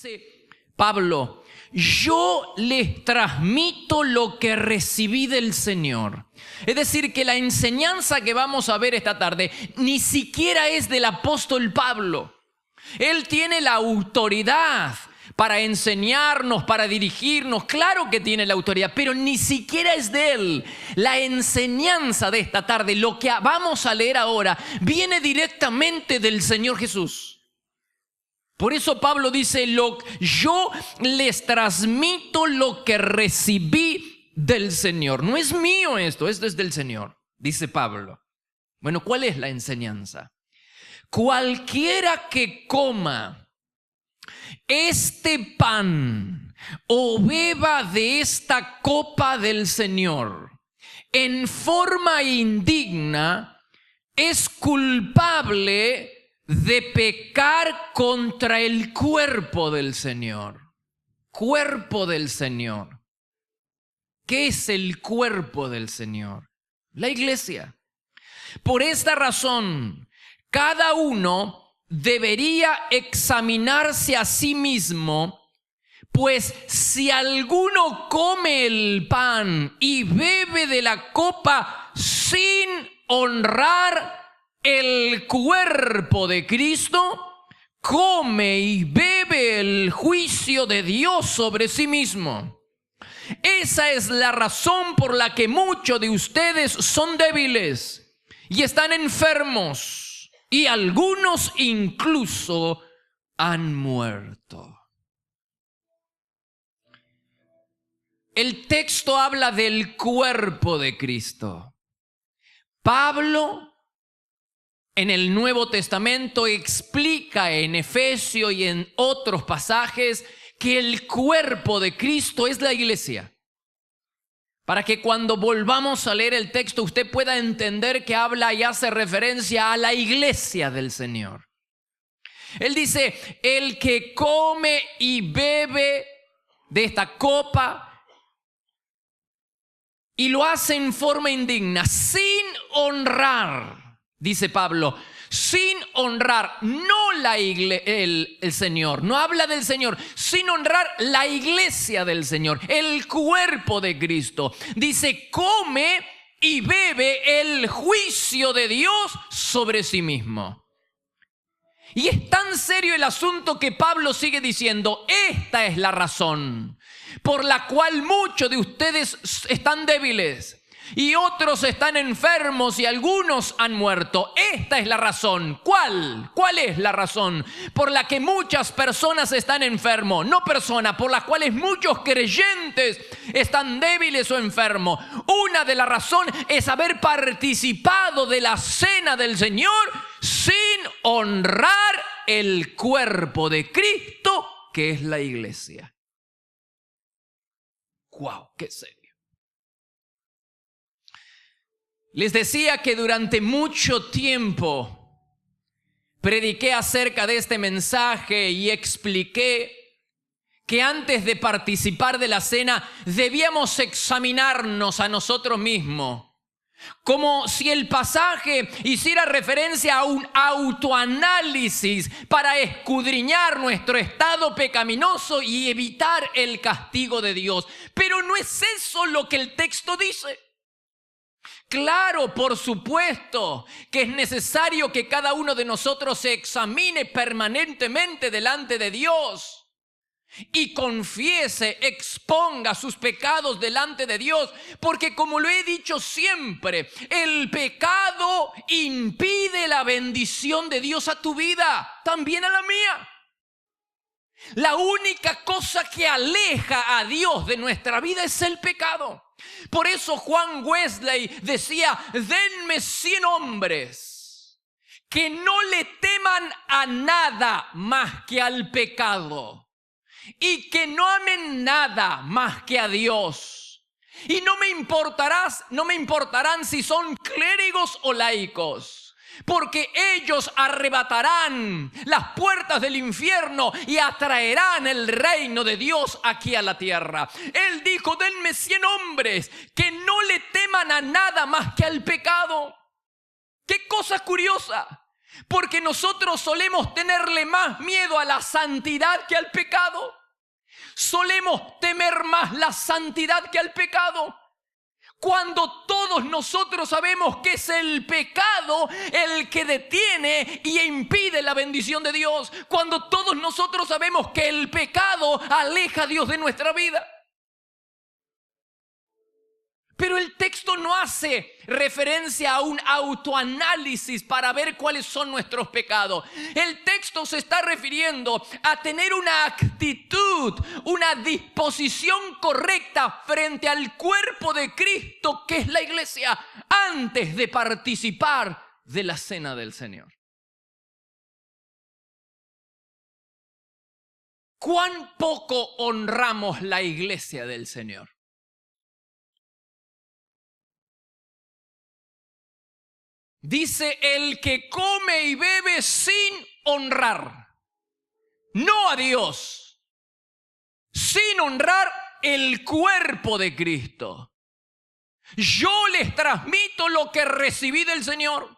dice Pablo: yo les transmito lo que recibí del Señor. Es decir, que la enseñanza que vamos a ver esta tarde ni siquiera es del apóstol Pablo. Él tiene la autoridad para enseñarnos, para dirigirnos. Claro que tiene la autoridad, pero ni siquiera es de él. La enseñanza de esta tarde, lo que vamos a leer ahora, viene directamente del Señor Jesús. Por eso Pablo dice: yo les transmito lo que recibí del Señor. No es mío esto es del Señor, dice Pablo. Bueno, ¿cuál es la enseñanza? Cualquiera que coma este pan o beba de esta copa del Señor en forma indigna es culpable de pecar contra el cuerpo del Señor. Cuerpo del Señor. ¿Qué es el cuerpo del Señor? La iglesia. Por esta razón, cada uno debería examinarse a sí mismo, pues si alguno come el pan y bebe de la copa sin honrar el cuerpo de Cristo, come y bebe el juicio de Dios sobre sí mismo. Esa es la razón por la que muchos de ustedes son débiles y están enfermos, y algunos incluso han muerto. El texto habla del cuerpo de Cristo. Pablo, en el Nuevo Testamento, explica en Efesios y en otros pasajes que el cuerpo de Cristo es la iglesia. Para que cuando volvamos a leer el texto usted pueda entender que habla y hace referencia a la iglesia del Señor. Él dice: el que come y bebe de esta copa y lo hace en forma indigna, sin honrar, dice Pablo, sin honrar, no el Señor, no habla del Señor, sin honrar la iglesia del Señor, el cuerpo de Cristo. Dice: come y bebe el juicio de Dios sobre sí mismo. Y es tan serio el asunto que Pablo sigue diciendo: esta es la razón por la cual muchos de ustedes están débiles y otros están enfermos y algunos han muerto. Esta es la razón. ¿Cuál? ¿Cuál es la razón por la que muchas personas están enfermos? No personas, por las cuales muchos creyentes están débiles o enfermos. Una de las razones es haber participado de la cena del Señor sin honrar el cuerpo de Cristo, que es la iglesia. ¡Wow! ¡Qué serio! Les decía que durante mucho tiempo prediqué acerca de este mensaje y expliqué que antes de participar de la cena debíamos examinarnos a nosotros mismos, como si el pasaje hiciera referencia a un autoanálisis para escudriñar nuestro estado pecaminoso y evitar el castigo de Dios. Pero no es eso lo que el texto dice. Claro, por supuesto que es necesario que cada uno de nosotros se examine permanentemente delante de Dios y confiese, exponga sus pecados delante de Dios, porque como lo he dicho siempre, el pecado impide la bendición de Dios a tu vida, también a la mía. La única cosa que aleja a Dios de nuestra vida es el pecado. Por eso Juan Wesley decía: denme 100 hombres que no le teman a nada más que al pecado y que no amen nada más que a Dios. Y no me importarán si son clérigos o laicos, porque ellos arrebatarán las puertas del infierno y atraerán el reino de Dios aquí a la tierra. Él dijo: denme 100 hombres que no le teman a nada más que al pecado. ¡Qué cosa curiosa! Porque nosotros solemos tenerle más miedo a la santidad que al pecado. Solemos temer más la santidad que al pecado. Cuando todos nosotros sabemos que es el pecado el que detiene y impide la bendición de Dios. Cuando todos nosotros sabemos que el pecado aleja a Dios de nuestra vida. Pero el texto no hace referencia a un autoanálisis para ver cuáles son nuestros pecados. El texto se está refiriendo a tener una actitud, una disposición correcta frente al cuerpo de Cristo, que es la iglesia, antes de participar de la cena del Señor. ¿Cuán poco honramos la iglesia del Señor? Dice, el que come y bebe sin honrar, no a Dios, sin honrar el cuerpo de Cristo. Yo les transmito lo que recibí del Señor.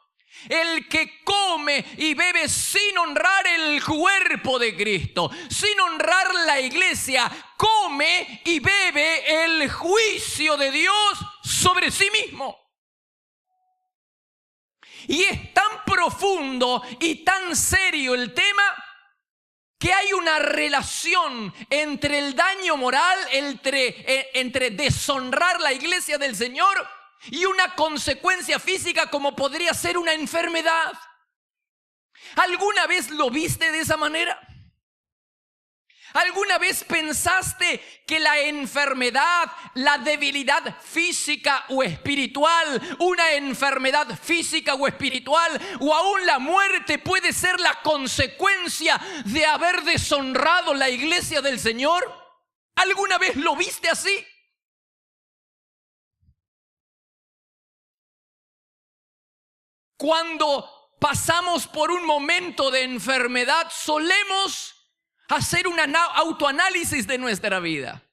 El que come y bebe sin honrar el cuerpo de Cristo, sin honrar la iglesia, come y bebe el juicio de Dios sobre sí mismo. Y es tan profundo y tan serio el tema que hay una relación entre el daño moral, entre deshonrar la iglesia del Señor y una consecuencia física como podría ser una enfermedad. ¿Alguna vez lo viste de esa manera? ¿Alguna vez pensaste que la enfermedad, la debilidad física o espiritual, una enfermedad física o espiritual, o aún la muerte puede ser la consecuencia de haber deshonrado la iglesia del Señor? ¿Alguna vez lo viste así? Cuando pasamos por un momento de enfermedad, solemos hacer un autoanálisis de nuestra vida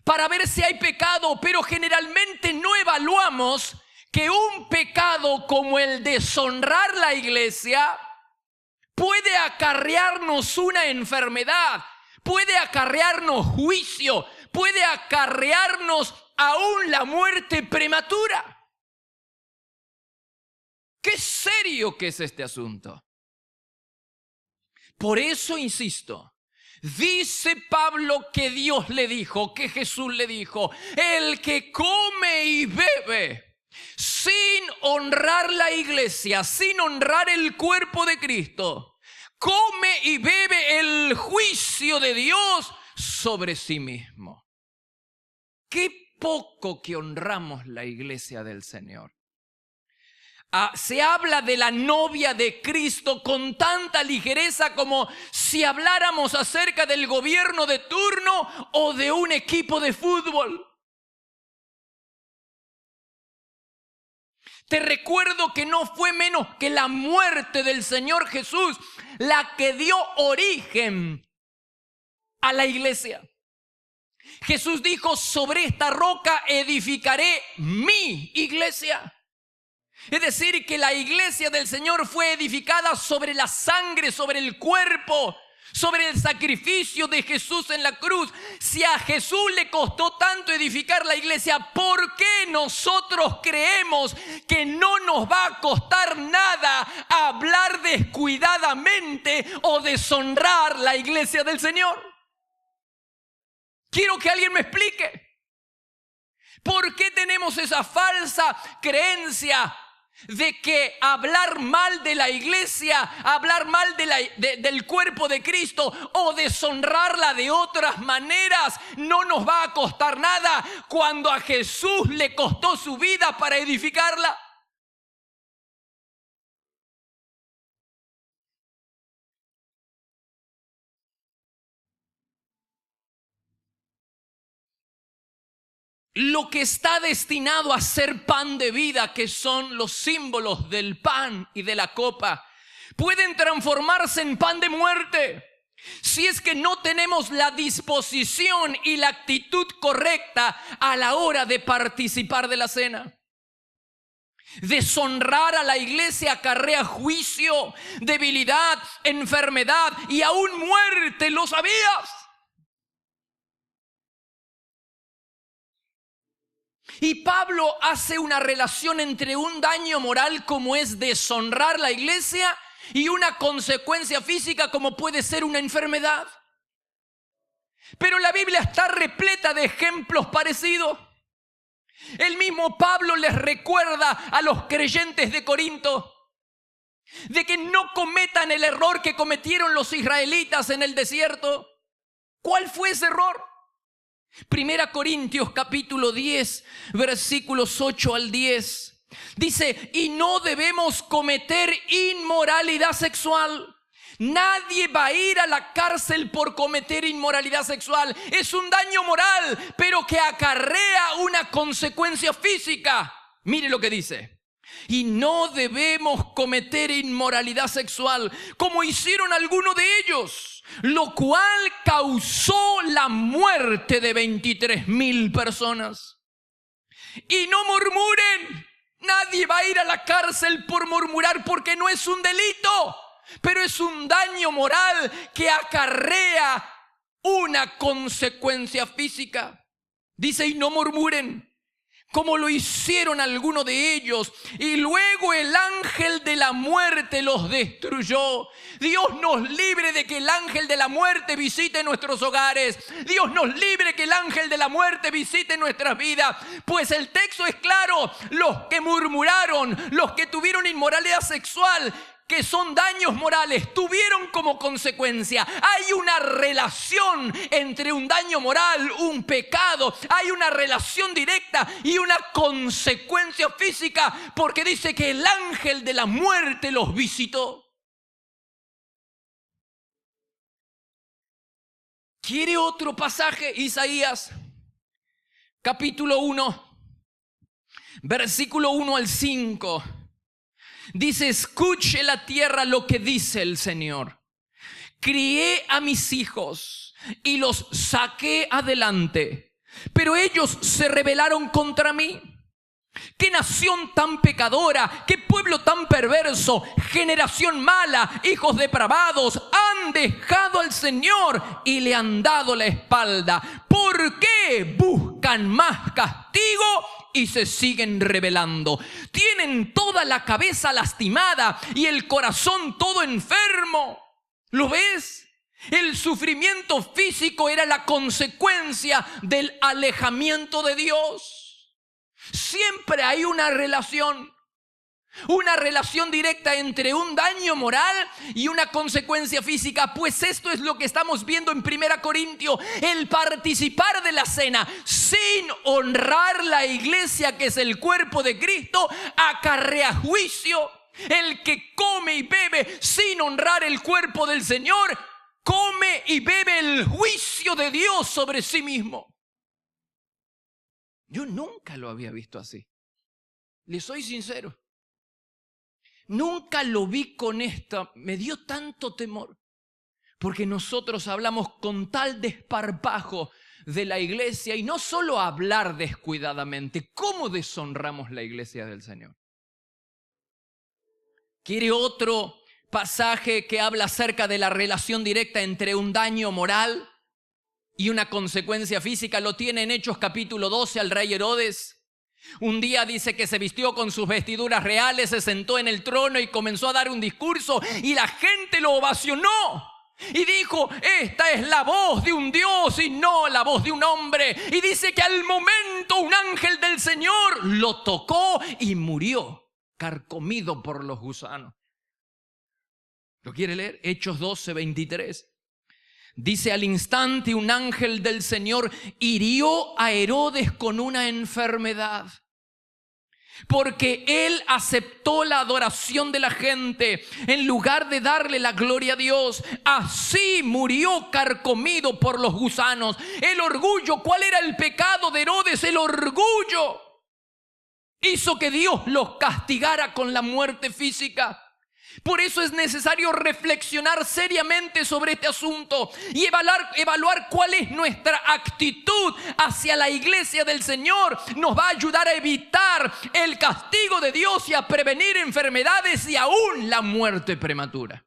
para ver si hay pecado, pero generalmente no evaluamos que un pecado como el deshonrar la iglesia puede acarrearnos una enfermedad, puede acarrearnos juicio, puede acarrearnos aún la muerte prematura. Qué serio que es este asunto. Por eso insisto. Dice Pablo que Dios le dijo, que Jesús le dijo, el que come y bebe sin honrar la iglesia, sin honrar el cuerpo de Cristo, come y bebe el juicio de Dios sobre sí mismo. Qué poco que honramos la iglesia del Señor. Se habla de la novia de Cristo con tanta ligereza como si habláramos acerca del gobierno de turno o de un equipo de fútbol. Te recuerdo que no fue menos que la muerte del Señor Jesús la que dio origen a la iglesia. Jesús dijo, sobre esta roca edificaré mi iglesia. Es decir, que la iglesia del Señor fue edificada sobre la sangre, sobre el cuerpo, sobre el sacrificio de Jesús en la cruz. Si a Jesús le costó tanto edificar la iglesia, ¿por qué nosotros creemos que no nos va a costar nada hablar descuidadamente o deshonrar la iglesia del Señor? Quiero que alguien me explique. ¿Por qué tenemos esa falsa creencia de que hablar mal de la iglesia, hablar mal del cuerpo de Cristo o deshonrarla de otras maneras no nos va a costar nada cuando a Jesús le costó su vida para edificarla? Lo que está destinado a ser pan de vida, que son los símbolos del pan y de la copa, pueden transformarse en pan de muerte si es que no tenemos la disposición y la actitud correcta a la hora de participar de la cena. Deshonrar a la iglesia acarrea juicio, debilidad, enfermedad y aún muerte. ¿Lo sabías? Y Pablo hace una relación entre un daño moral como es deshonrar la iglesia y una consecuencia física como puede ser una enfermedad. Pero la Biblia está repleta de ejemplos parecidos. El mismo Pablo les recuerda a los creyentes de Corinto de que no cometan el error que cometieron los israelitas en el desierto. ¿Cuál fue ese error? 1 Corintios capítulo 10, versículos 8 al 10. Dice, y no debemos cometer inmoralidad sexual. Nadie va a ir a la cárcel por cometer inmoralidad sexual. Es un daño moral, pero que acarrea una consecuencia física. Mire lo que dice. Y no debemos cometer inmoralidad sexual, como hicieron algunos de ellos, lo cual causó la muerte de 23,000 personas. Y no murmuren. Nadie va a ir a la cárcel por murmurar, porque no es un delito, pero es un daño moral que acarrea una consecuencia física. Dice, y no murmuren, como lo hicieron algunos de ellos, y luego el ángel de la muerte los destruyó. Dios nos libre de que el ángel de la muerte visite nuestros hogares. Dios nos libre que el ángel de la muerte visite nuestras vidas. Pues el texto es claro, los que murmuraron, los que tuvieron inmoralidad sexual, que son daños morales, tuvieron como consecuencia. Hay una relación entre un daño moral, un pecado. Hay una relación directa y una consecuencia física, porque dice que el ángel de la muerte los visitó. ¿Quiere otro pasaje? Isaías, capítulo 1, versículo 1 al 5. Dice, escuche la tierra lo que dice el Señor. Crié a mis hijos y los saqué adelante, pero ellos se rebelaron contra mí. ¡Qué nación tan pecadora! ¡Qué pueblo tan perverso! Generación mala, hijos depravados, han dejado al Señor y le han dado la espalda. ¿Por qué buscan más castigo y se siguen rebelando? Tienen toda la cabeza lastimada y el corazón todo enfermo. ¿Lo ves? El sufrimiento físico era la consecuencia del alejamiento de Dios. Siempre hay una relación directa entre un daño moral y una consecuencia física. Pues esto es lo que estamos viendo en 1 Corintios. El participar de la cena sin honrar la iglesia, que es el cuerpo de Cristo, acarrea juicio. El que come y bebe sin honrar el cuerpo del Señor, come y bebe el juicio de Dios sobre sí mismo. Yo nunca lo había visto así. Le soy sincero. Nunca lo vi con esto. Me dio tanto temor. Porque nosotros hablamos con tal desparpajo de la iglesia. Y no solo hablar descuidadamente. ¿Cómo deshonramos la iglesia del Señor? ¿Quiere otro pasaje que habla acerca de la relación directa entre un daño moral y una consecuencia física? Lo tiene en Hechos capítulo 12 al rey Herodes. Un día dice que se vistió con sus vestiduras reales, se sentó en el trono y comenzó a dar un discurso, y la gente lo ovacionó y dijo, esta es la voz de un Dios y no la voz de un hombre. Y dice que al momento un ángel del Señor lo tocó y murió, carcomido por los gusanos. ¿Lo quiere leer? Hechos 12, 23. Dice, al instante un ángel del Señor hirió a Herodes con una enfermedad, porque él aceptó la adoración de la gente en lugar de darle la gloria a Dios. Así murió carcomido por los gusanos. El orgullo, ¿cuál era el pecado de Herodes? El orgullo hizo que Dios los castigara con la muerte física. Por eso es necesario reflexionar seriamente sobre este asunto y evaluar cuál es nuestra actitud hacia la iglesia del Señor. Nos va a ayudar a evitar el castigo de Dios y a prevenir enfermedades y aún la muerte prematura.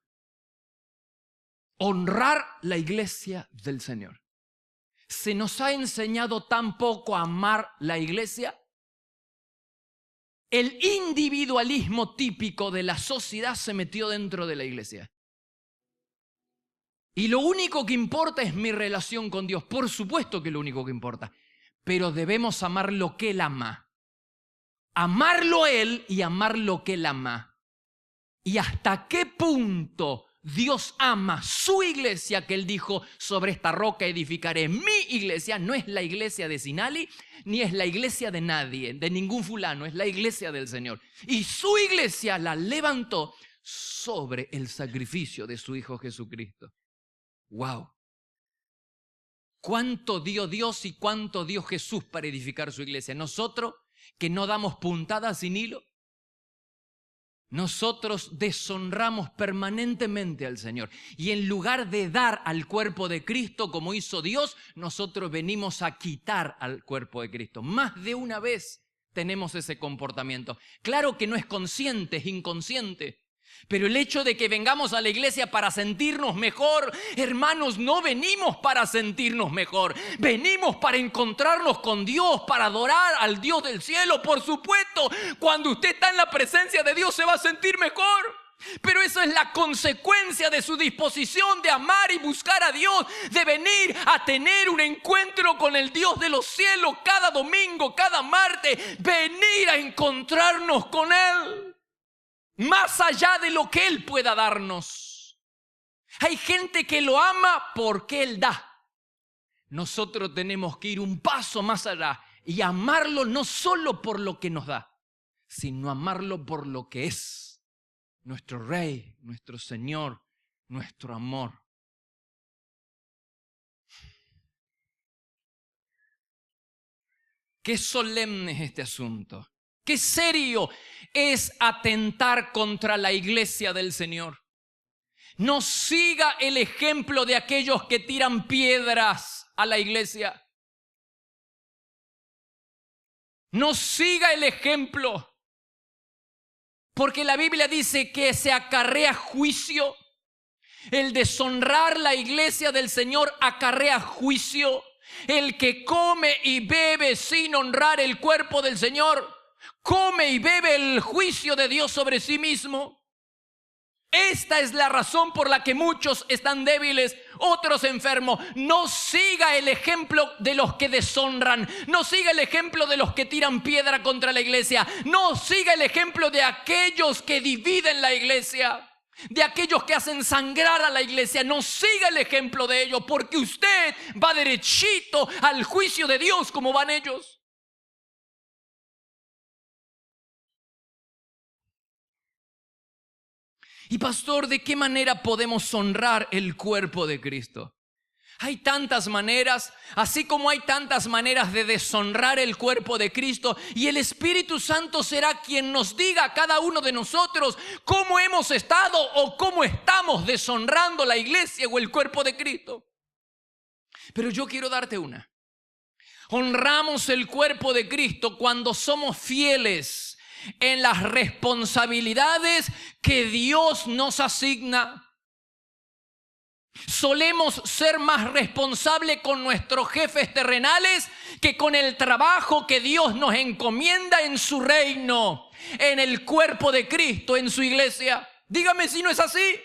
Honrar la iglesia del Señor. ¿Se nos ha enseñado tan poco a amar la iglesia? El individualismo típico de la sociedad se metió dentro de la iglesia. Y lo único que importa es mi relación con Dios. Por supuesto que es lo único que importa. Pero debemos amar lo que Él ama. Amarlo a Él y amar lo que Él ama. ¿Y hasta qué punto Dios ama su iglesia, que Él dijo, sobre esta roca edificaré mi iglesia? No es la iglesia de Sinali, ni es la iglesia de nadie, de ningún fulano, es la iglesia del Señor. Y su iglesia la levantó sobre el sacrificio de su Hijo Jesucristo. ¡Wow! ¿Cuánto dio Dios y cuánto dio Jesús para edificar su iglesia? Nosotros, que no damos puntadas sin hilo, nosotros deshonramos permanentemente al Señor. Y en lugar de dar al cuerpo de Cristo como hizo Dios, nosotros venimos a quitar al cuerpo de Cristo. Más de una vez tenemos ese comportamiento. Claro que no es consciente, es inconsciente. Pero el hecho de que vengamos a la iglesia para sentirnos mejor, hermanos, no venimos para sentirnos mejor. Venimos para encontrarnos con Dios, para adorar al Dios del cielo. Por supuesto, cuando usted está en la presencia de Dios se va a sentir mejor. Pero eso es la consecuencia de su disposición de amar y buscar a Dios, de venir a tener un encuentro con el Dios de los cielos cada domingo, cada martes, venir a encontrarnos con Él. Más allá de lo que Él pueda darnos. Hay gente que lo ama porque Él da. Nosotros tenemos que ir un paso más allá y amarlo no solo por lo que nos da, sino amarlo por lo que es. Nuestro Rey, nuestro Señor, nuestro amor. Qué solemne es este asunto. Qué serio es atentar contra la iglesia del Señor. No siga el ejemplo de aquellos que tiran piedras a la iglesia. No siga el ejemplo. Porque la Biblia dice que se acarrea juicio. El deshonrar la iglesia del Señor acarrea juicio. El que come y bebe sin honrar el cuerpo del Señor, come y bebe el juicio de Dios sobre sí mismo. Esta es la razón por la que muchos están débiles, otros enfermos. No siga el ejemplo de los que deshonran. No siga el ejemplo de los que tiran piedra contra la iglesia. No siga el ejemplo de aquellos que dividen la iglesia, de aquellos que hacen sangrar a la iglesia. No siga el ejemplo de ellos, porque usted va derechito al juicio de Dios como van ellos. Y pastor, ¿de qué manera podemos honrar el cuerpo de Cristo? Hay tantas maneras, así como hay tantas maneras de deshonrar el cuerpo de Cristo, y el Espíritu Santo será quien nos diga a cada uno de nosotros cómo hemos estado o cómo estamos deshonrando la iglesia o el cuerpo de Cristo. Pero yo quiero darte una. Honramos el cuerpo de Cristo cuando somos fieles en las responsabilidades que Dios nos asigna. Solemos ser más responsables con nuestros jefes terrenales que con el trabajo que Dios nos encomienda en su reino, en el cuerpo de Cristo, en su iglesia. Dígame si no es así.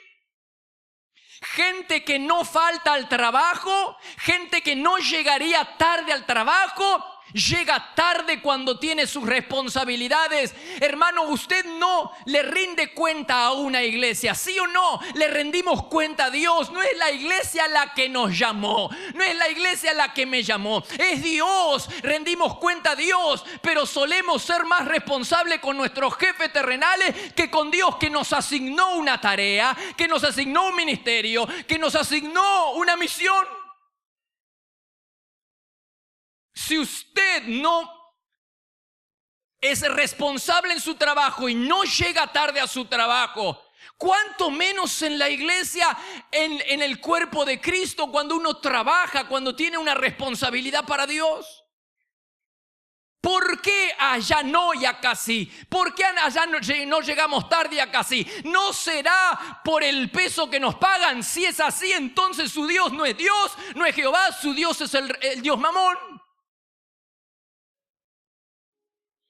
Gente que no falta al trabajo, gente que no llegaría tarde al trabajo, llega tarde cuando tiene sus responsabilidades. Hermano, usted no le rinde cuenta a una iglesia, ¿sí o no? Le rendimos cuenta a Dios. No es la iglesia la que nos llamó, no es la iglesia la que me llamó, es Dios. Rendimos cuenta a Dios, pero solemos ser más responsables con nuestros jefes terrenales que con Dios, que nos asignó una tarea, que nos asignó un ministerio, que nos asignó una misión. Si usted no es responsable en su trabajo y no llega tarde a su trabajo, ¿Cuánto menos en la iglesia, en el cuerpo de Cristo, cuando uno trabaja, cuando tiene una responsabilidad para Dios? ¿Por qué allá no y acá sí? ¿Por qué allá no llegamos tarde y acá sí? ¿No será por el peso que nos pagan? Si es así, entonces su Dios no es Dios, no es Jehová, su Dios es el Dios Mamón.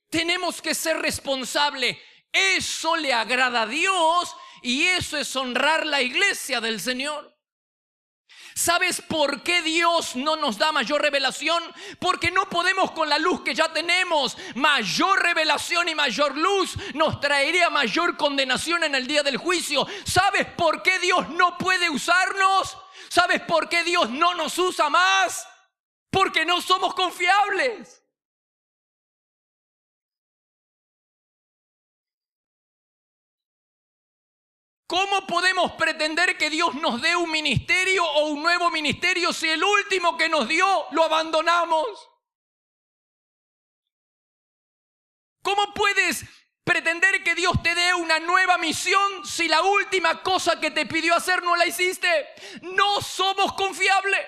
Tenemos que ser responsables. Eso le agrada a Dios y eso es honrar la iglesia del Señor. ¿Sabes por qué Dios no nos da mayor revelación? Porque no podemos con la luz que ya tenemos. Mayor revelación y mayor luz nos traería mayor condenación en el día del juicio. ¿Sabes por qué Dios no puede usarnos? ¿Sabes por qué Dios no nos usa más? Porque no somos confiables. ¿Cómo podemos pretender que Dios nos dé un ministerio o un nuevo ministerio si el último que nos dio lo abandonamos? ¿Cómo puedes pretender que Dios te dé una nueva misión si la última cosa que te pidió hacer no la hiciste? No somos confiables.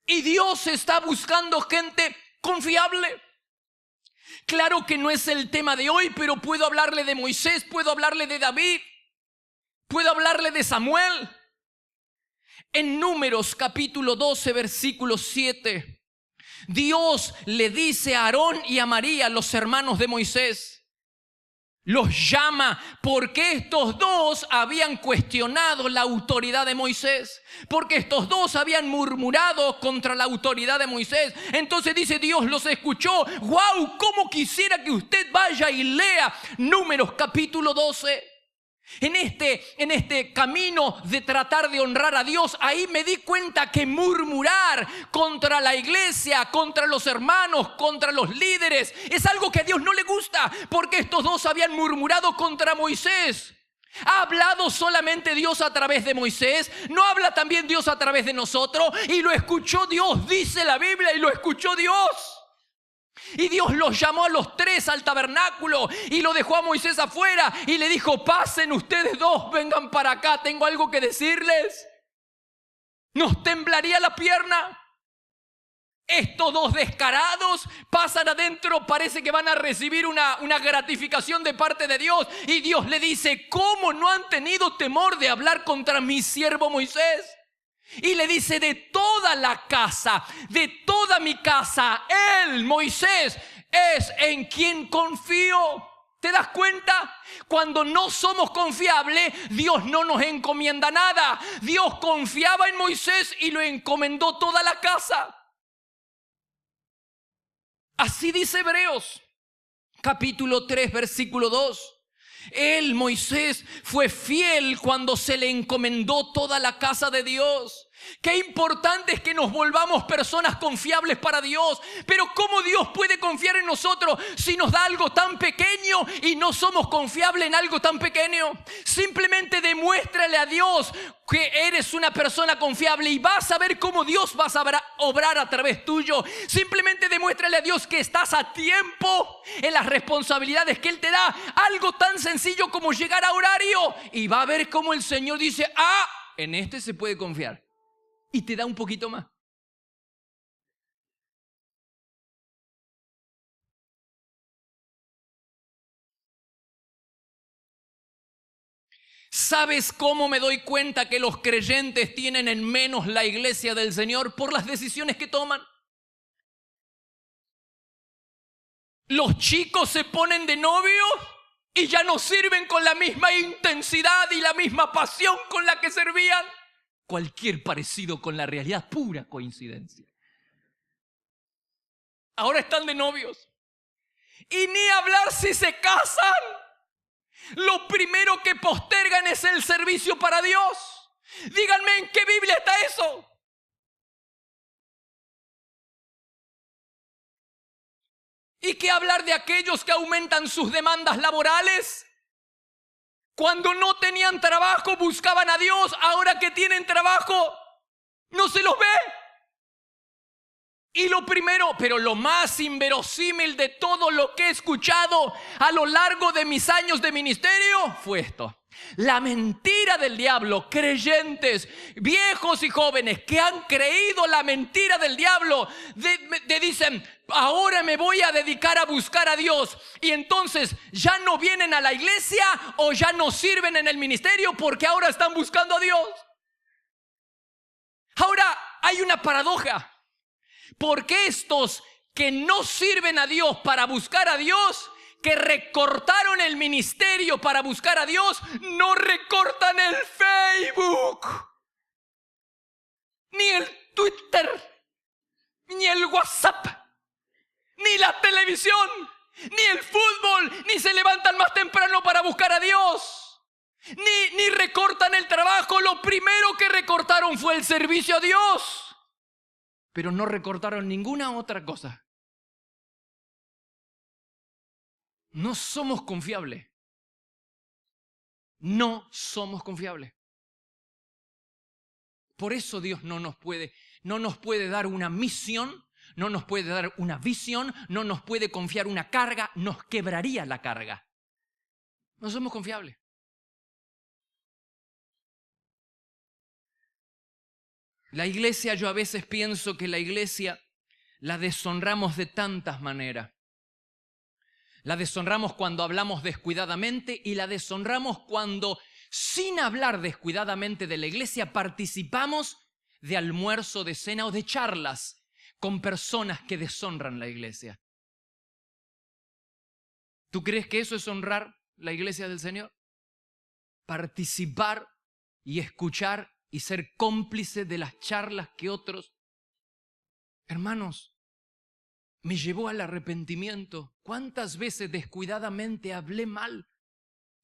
Y Dios está buscando gente confiable. Claro que no es el tema de hoy, pero puedo hablarle de Moisés, puedo hablarle de David, puedo hablarle de Samuel. En Números capítulo 12, versículo 7, Dios le dice a Aarón y a María, los hermanos de Moisés, los llama porque estos dos habían cuestionado la autoridad de Moisés, porque estos dos habían murmurado contra la autoridad de Moisés. Entonces dice, Dios los escuchó. ¡Wow! ¿Cómo quisiera que usted vaya y lea Números capítulo 12? En este camino de tratar de honrar a Dios, ahí me di cuenta que murmurar contra la iglesia, contra los hermanos, contra los líderes, es algo que a Dios no le gusta, porque estos dos habían murmurado contra Moisés. ¿Ha hablado solamente Dios a través de Moisés? ¿No habla también Dios a través de nosotros? Y lo escuchó Dios, dice la Biblia, y lo escuchó Dios. Y Dios los llamó a los tres al tabernáculo y lo dejó a Moisés afuera y le dijo, pasen ustedes dos, vengan para acá, tengo algo que decirles. ¿Nos temblaría la pierna? Estos dos descarados pasan adentro, parece que van a recibir una gratificación de parte de Dios. Y Dios le dice, ¿cómo no han tenido temor de hablar contra mi siervo Moisés? Y le dice, de toda la casa, de toda mi casa, él, Moisés, es en quien confío. ¿Te das cuenta? Cuando no somos confiables, Dios no nos encomienda nada. Dios confiaba en Moisés y lo encomendó toda la casa. Así dice Hebreos, capítulo 3, versículo 2. Él, Moisés, fue fiel cuando se le encomendó toda la casa de Dios. Qué importante es que nos volvamos personas confiables para Dios. Pero ¿cómo Dios puede confiar en nosotros si nos da algo tan pequeño y no somos confiables en algo tan pequeño? Simplemente demuéstrale a Dios que eres una persona confiable y vas a ver cómo Dios va a obrar a través tuyo. Simplemente demuéstrale a Dios que estás a tiempo en las responsabilidades que Él te da. Algo tan sencillo como llegar a horario. Y va a ver cómo el Señor dice, en este se puede confiar. Y te da un poquito más. ¿Sabes cómo me doy cuenta que los creyentes tienen en menos la iglesia del Señor? Por las decisiones que toman. Los chicos se ponen de novio y ya no sirven con la misma intensidad y la misma pasión con la que servían. Cualquier parecido con la realidad, pura coincidencia. Ahora están de novios. Y ni hablar si se casan. Lo primero que postergan es el servicio para Dios. Díganme, ¿en qué Biblia está eso? ¿Y qué hablar de aquellos que aumentan sus demandas laborales? Cuando no tenían trabajo buscaban a Dios, ahora que tienen trabajo no se los ve. Y lo primero, pero lo más inverosímil de todo lo que he escuchado a lo largo de mis años de ministerio fue esto. La mentira del diablo, creyentes, viejos y jóvenes que han creído la mentira del diablo, te dicen, ahora me voy a dedicar a buscar a Dios. Y entonces ya no vienen a la iglesia o ya no sirven en el ministerio porque ahora están buscando a Dios. Ahora hay una paradoja. Porque estos que no sirven a Dios para buscar a Dios, que recortaron el ministerio para buscar a Dios, no recortan el Facebook, ni el Twitter, ni el WhatsApp, ni la televisión, ni el fútbol, ni se levantan más temprano para buscar a Dios, ni recortan el trabajo. Lo primero que recortaron fue el servicio a Dios. Pero no recortaron ninguna otra cosa. No somos confiables. No somos confiables. Por eso Dios no nos puede dar una misión, no nos puede dar una visión, no nos puede confiar una carga, nos quebraría la carga. No somos confiables. La iglesia, yo a veces pienso que la iglesia la deshonramos de tantas maneras. La deshonramos cuando hablamos descuidadamente y la deshonramos cuando, sin hablar descuidadamente de la iglesia, participamos de almuerzo, de cena o de charlas con personas que deshonran la iglesia. ¿Tú crees que eso es honrar la iglesia del Señor? Participar y escuchar y ser cómplice de las charlas que otros. Hermanos, me llevó al arrepentimiento. ¿Cuántas veces descuidadamente hablé mal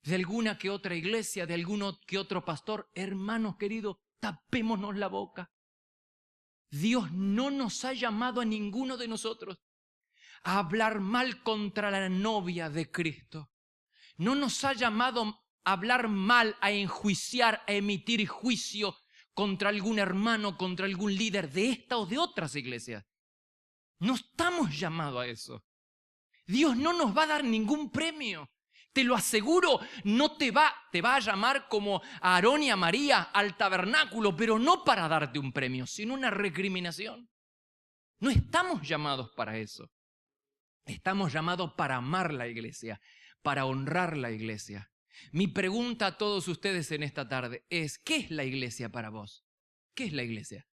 de alguna que otra iglesia, de alguno que otro pastor? Hermanos queridos, tapémonos la boca. Dios no nos ha llamado a ninguno de nosotros a hablar mal contra la novia de Cristo. No nos ha llamado a hablar mal, a enjuiciar, a emitir juicio contra algún hermano, contra algún líder de esta o de otras iglesias. No estamos llamados a eso. Dios no nos va a dar ningún premio. Te lo aseguro, no te va a llamar como a Aarón y a María al tabernáculo, pero no para darte un premio, sino una recriminación. No estamos llamados para eso. Estamos llamados para amar la iglesia, para honrar la iglesia. Mi pregunta a todos ustedes en esta tarde es, ¿qué es la iglesia para vos? ¿Qué es la iglesia?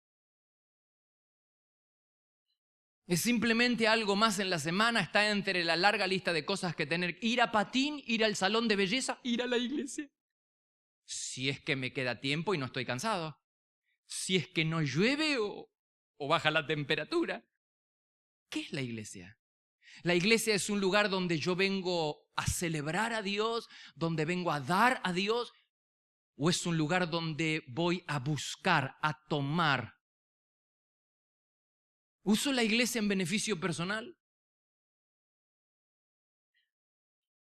¿Es simplemente algo más en la semana? ¿Está entre la larga lista de cosas que tener? ¿Ir a patín? ¿Ir al salón de belleza? ¿Ir a la iglesia? Si es que me queda tiempo y no estoy cansado. Si es que no llueve o baja la temperatura. ¿Qué es la iglesia? La iglesia es un lugar donde yo vengo a celebrar a Dios, donde vengo a dar a Dios, o es un lugar donde voy a buscar, a tomar. ¿Uso la iglesia en beneficio personal?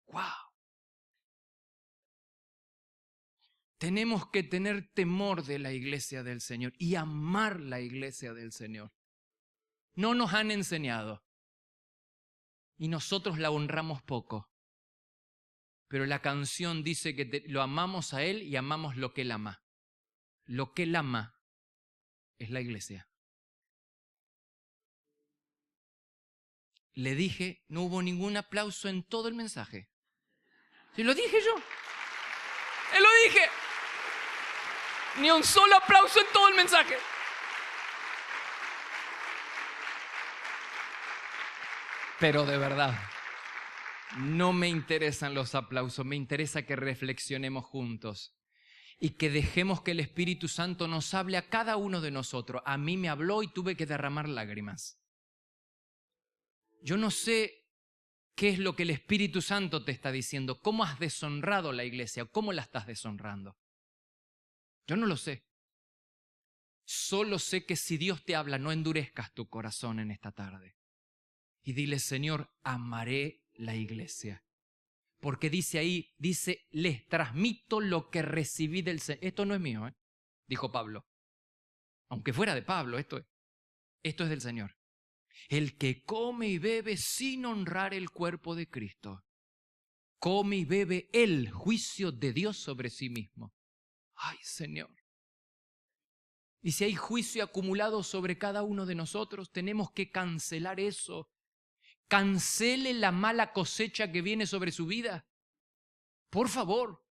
¡Wow! Tenemos que tener temor de la iglesia del Señor y amar la iglesia del Señor. No nos han enseñado y nosotros la honramos poco. Pero la canción dice que lo amamos a Él y amamos lo que Él ama. Lo que Él ama es la iglesia. Le dije, no hubo ningún aplauso en todo el mensaje. ¿Sí lo dije yo? Lo dije. Ni un solo aplauso en todo el mensaje. Pero de verdad, no me interesan los aplausos, me interesa que reflexionemos juntos y que dejemos que el Espíritu Santo nos hable a cada uno de nosotros. A mí me habló y tuve que derramar lágrimas. Yo no sé qué es lo que el Espíritu Santo te está diciendo, cómo has deshonrado la iglesia, cómo la estás deshonrando. Yo no lo sé. Solo sé que si Dios te habla, no endurezcas tu corazón en esta tarde. Y dile, Señor, amaré la iglesia. Porque dice ahí, les transmito lo que recibí del Señor. Esto no es mío, dijo Pablo. Aunque fuera de Pablo, esto es del Señor. El que come y bebe sin honrar el cuerpo de Cristo, come y bebe el juicio de Dios sobre sí mismo. Ay, Señor. Y si hay juicio acumulado sobre cada uno de nosotros, tenemos que cancelar eso. Cancele la mala cosecha que viene sobre su vida. Por favor,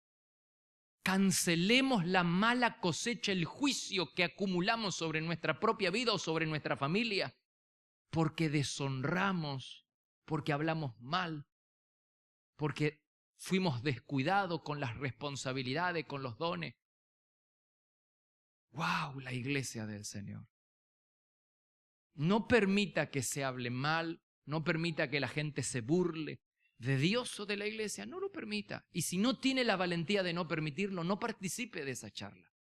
cancelemos la mala cosecha, el juicio que acumulamos sobre nuestra propia vida o sobre nuestra familia, porque deshonramos, porque hablamos mal, porque fuimos descuidados con las responsabilidades, con los dones. ¡Wow! La iglesia del Señor. No permita que se hable mal, no permita que la gente se burle de Dios o de la iglesia, no lo permita. Y si no tiene la valentía de no permitirlo, no participe de esa charla.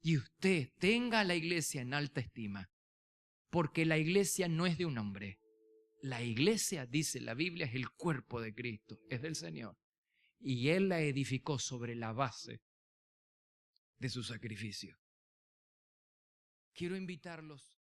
Y usted tenga a la iglesia en alta estima, porque la iglesia no es de un hombre. La iglesia, dice la Biblia, es el cuerpo de Cristo, es del Señor. Y Él la edificó sobre la base de su sacrificio. Quiero invitarlos